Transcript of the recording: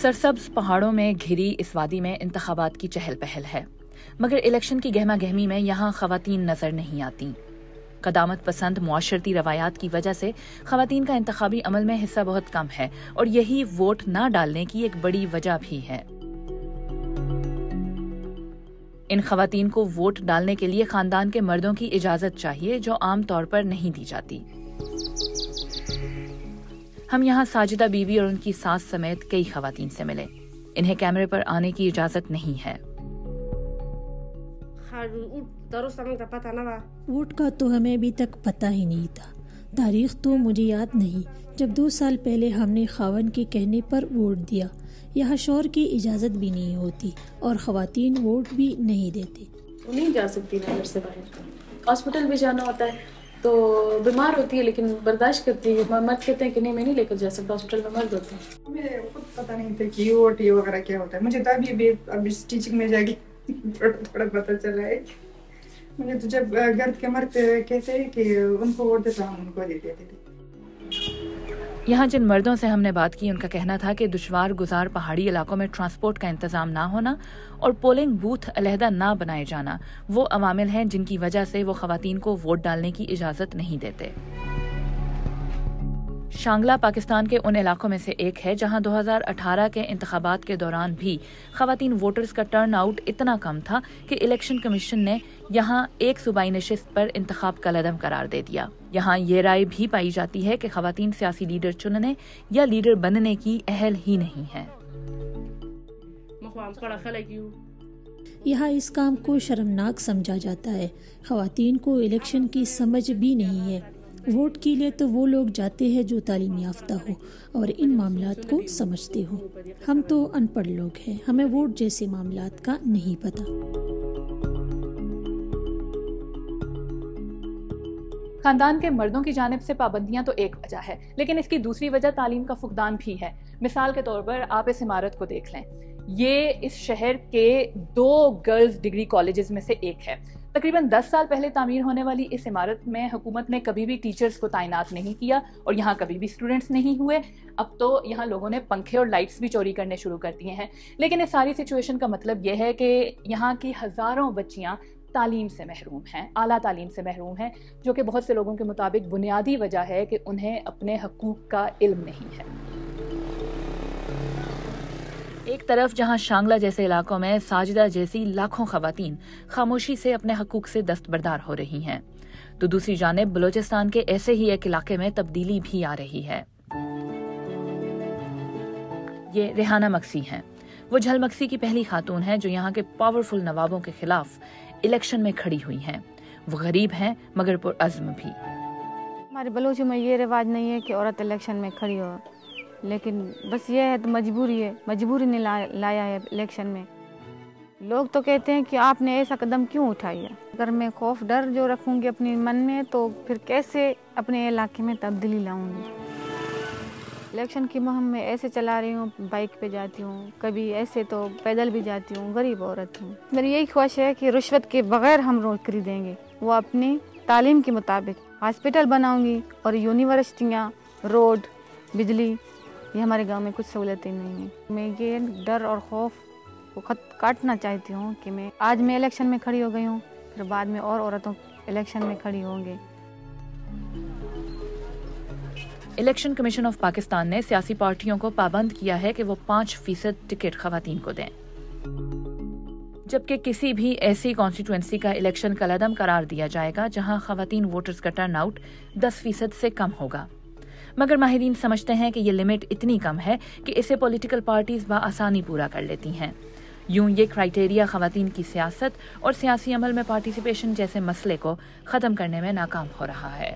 سرسبز پہاڑوں میں گھری اس وادی میں انتخابات کی چہل پہل ہے، مگر الیکشن کی گہما گہمی میں یہاں خواتین نظر نہیں آتی۔ قدامت پسند معاشرتی روایات کی وجہ سے خواتین کا انتخابی عمل میں حصہ بہت کم ہے، اور یہی ووٹ نہ ڈالنے کی ایک بڑی وجہ بھی ہے۔ ان خواتین کو ووٹ ڈالنے کے لیے خاندان کے مردوں کی اجازت چاہیے، جو عام طور پر نہیں دی جاتی۔ ہم یہاں ساجدہ بی بی اور ان کی ساس سمیت کئی خواتین سے ملے۔ انہیں کیمرے پر آنے کی اجازت نہیں ہے۔ ووٹ کا تو ہمیں ابھی تک پتہ ہی نہیں تھا۔ تاریخ تو مجھے یاد نہیں جب 2 سال پہلے ہم نے خاون کے کہنے پر ووٹ دیا۔ یہاں شوہر کی اجازت بھی نہیں ہوتی اور خواتین ووٹ بھی نہیں دیتے۔ نہیں جا سکتی میں گھر سے باہر، ہاسپٹل بھی جانا ہوتا ہے تو بیمار ہوتی ہے لیکن برداشت کرتی ہے۔ مرد کہتے ہیں کہ نہیں میں نہیں لے کر جا سکتا، ہاسپٹل میں مرد ہوتے ہیں۔ مجھے خود پتہ نہیں تھا کہ ووٹ یہ وغیرہ کیا ہوتا ہے، مجھے تو ابھی ٹیچنگ میں جا کے تھوڑا پتہ چلا ہے۔ مجھے تو جب گھر کے مرد کہتے ہیں کہ ان کو ووٹ دیتا ہم ان کو دے دیتے تھے۔ یہاں جن مردوں سے ہم نے بات کی ان کا کہنا تھا کہ دشوار گزار پہاڑی علاقوں میں ٹرانسپورٹ کا انتظام نہ ہونا اور پولنگ بوتھ علیحدہ نہ بنائے جانا وہ عوامل ہیں جن کی وجہ سے وہ خواتین کو ووٹ ڈالنے کی اجازت نہیں دیتے۔ شانگلہ پاکستان کے ان علاقوں میں سے ایک ہے جہاں 2018 کے انتخابات کے دوران بھی خواتین ووٹرز کا ٹرن آؤٹ اتنا کم تھا کہ الیکشن کمیشن نے یہاں ایک صوبائی نشست پر انتخاب کالعدم قرار دے دیا۔ یہاں یہ رائے بھی پائی جاتی ہے کہ خواتین سیاسی لیڈر چننے یا لیڈر بننے کی اہل ہی نہیں ہیں۔ یہاں اس کام کو شرمناک سمجھا جاتا ہے۔ خواتین کو الیکشن کی سمجھ بھی نہیں ہے۔ ووٹ کے لیے تو وہ لوگ جاتے ہیں جو تعلیم یافتہ ہو اور ان معاملات کو سمجھتے ہو۔ ہم تو ان پڑھ لوگ ہیں، ہمیں ووٹ جیسے معاملات کا نہیں پتہ۔ خاندان کے مردوں کی جانب سے پابندیاں تو ایک وجہ ہے، لیکن اس کی دوسری وجہ تعلیم کا فقدان بھی ہے۔ مثال کے طور پر آپ اس عمارت کو دیکھ لیں، یہ اس شہر کے 2 گرلز ڈگری کالجز میں سے ایک ہے۔ تقریباً 10 سال پہلے تعمیر ہونے والی اس عمارت میں حکومت نے کبھی بھی ٹیچرز کو تعینات نہیں کیا اور یہاں کبھی بھی اسٹوڈنٹس نہیں ہوئے۔ اب تو یہاں لوگوں نے پنکھے اور لائٹس بھی چوری کرنے شروع کر دیے ہیں۔ لیکن اس ساری سچویشن کا مطلب یہ ہے کہ یہاں کی ہزاروں بچیاں تعلیم سے محروم ہیں، اعلیٰ تعلیم سے محروم ہیں، جو کہ بہت سے لوگوں کے مطابق بنیادی وجہ ہے کہ انہیں اپنے حقوق کا علم نہیں ہے۔ ایک طرف جہاں شانگلہ جیسے علاقوں میں ساجدہ جیسی لاکھوں خواتین خاموشی سے اپنے حقوق سے دستبردار ہو رہی ہیں، تو دوسری جانب بلوچستان کے ایسے ہی ایک علاقے میں تبدیلی بھی آ رہی ہے۔ یہ ریحانہ مکسی ہیں۔ وہ جھل مکسی کی پہلی خاتون ہیں جو یہاں کے پاورفل نوابوں کے خلاف الیکشن میں کھڑی ہوئی ہیں۔ وہ غریب ہیں مگر پرعزم بھی۔ ہمارے بلوچوں میں یہ رواج نہیں ہے کہ عورت الیکشن میں کھڑی ہو، لیکن بس یہ ہے تو مجبوری نے لایا ہے الیکشن میں۔ لوگ تو کہتے ہیں کہ آپ نے ایسا قدم کیوں اٹھائی ہے؟ اگر میں خوف ڈر جو رکھوں گی اپنے من میں تو پھر کیسے اپنے علاقے میں تبدیلی لاؤں گی؟ الیکشن کی مہم میں ایسے چلا رہی ہوں، بائک پہ جاتی ہوں، کبھی ایسے تو پیدل بھی جاتی ہوں، غریب عورت ہوں۔ میری یہی خواہش ہے کہ رشوت کے بغیر ہم نوکری دیں گے، وہ اپنی تعلیم کے مطابق ہاسپٹل بناؤں گی اور یونیورسٹیاں، روڈ، بجلی، یہ ہمارے گاؤں میں کچھ سہولتیں نہیں ہیں۔ میں یہ ڈر اور خوف کو کاٹنا چاہتی ہوں کہ آج میں الیکشن میں کھڑی ہو گئی ہوں، پھر بعد میں اور عورتوں الیکشن میں کھڑی ہوں گے۔ الیکشن کمیشن آف پاکستان نے سیاسی پارٹیوں کو پابند کیا ہے کہ وہ 5% ٹکٹ خواتین کو دیں، جبکہ کسی بھی ایسی کانسٹیٹوئنسی کا الیکشن کالعدم قرار دیا جائے گا جہاں خواتین ووٹرز کا ٹرن آؤٹ 10% سے کم ہوگا۔ مگر ماہرین سمجھتے ہیں کہ یہ لمٹ اتنی کم ہے کہ اسے پولیٹیکل پارٹیز بآسانی پورا کر لیتی ہیں۔ یوں یہ کرائیٹیریا خواتین کی سیاست اور سیاسی عمل میں پارٹیسپیشن جیسے مسئلے کو ختم کرنے میں ناکام ہو رہا ہے۔